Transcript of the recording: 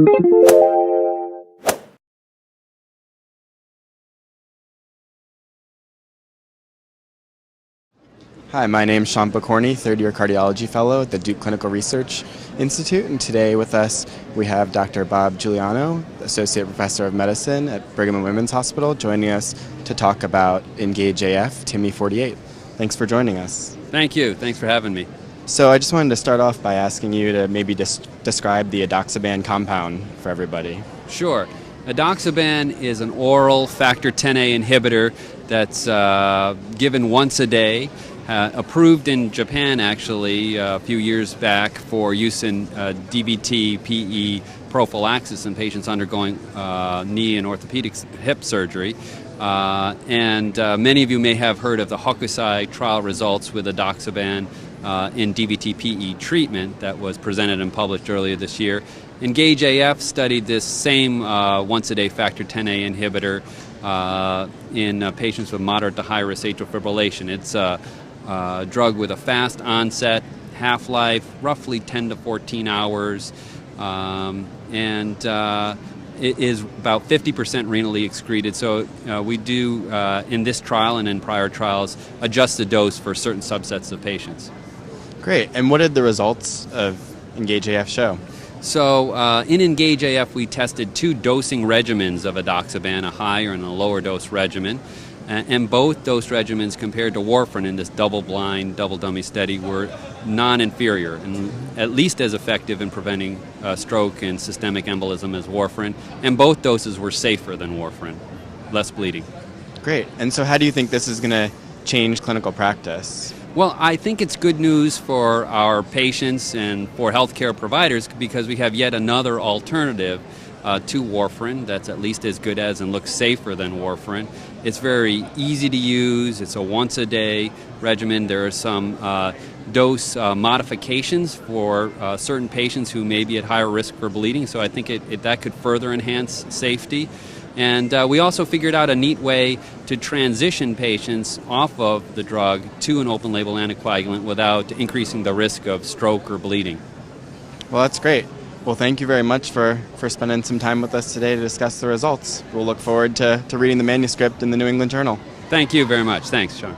Hi, my name is Sean Bacorny, third-year cardiology fellow at the Duke Clinical Research Institute, and today with us we have Dr. Bob Giugliano, associate professor of medicine at Brigham and Women's Hospital, joining us to talk about Engage-AF TIMI 48. Thanks for joining us. Thank you. Thanks for having me. So I just wanted to start off by asking you to maybe describe the edoxaban compound for everybody. Sure. Edoxaban is an oral factor Xa inhibitor that's given once a day. Approved in Japan, actually, a few years back for use in DVT-PE prophylaxis in patients undergoing knee and orthopedic hip surgery. And many of you may have heard of the Hokusai trial results with edoxaban in DVT-PE treatment that was presented and published earlier this year. Engage-AF studied this same once-a-day factor Xa inhibitor in patients with moderate to high-risk atrial fibrillation. It's a drug with a fast onset, half-life, roughly 10 to 14 hours, and it is about 50% renally excreted. So we do, in this trial and in prior trials, adjust the dose for certain subsets of patients. Great. And what did the results of Engage-AF show? So in Engage-AF, we tested two dosing regimens of edoxaban, a higher and a lower dose regimen. And both dose regimens compared to warfarin in this double-blind, double-dummy study were non-inferior and at least as effective in preventing stroke and systemic embolism as warfarin. And both doses were safer than warfarin, less bleeding. Great. And so how do you think this is going to change clinical practice? Well, I think it's good news for our patients and for healthcare providers because we have yet another alternative to warfarin that's at least as good as and looks safer than warfarin. It's very easy to use. It's a once-a-day regimen. There are some dose modifications for certain patients who may be at higher risk for bleeding, so I think that could further enhance safety. And we also figured out a neat way to transition patients off of the drug to an open-label anticoagulant without increasing the risk of stroke or bleeding. Well, that's great. Well, thank you very much for spending some time with us today to discuss the results. We'll look forward to reading the manuscript in the New England Journal. Thank you very much. Thanks, Sean.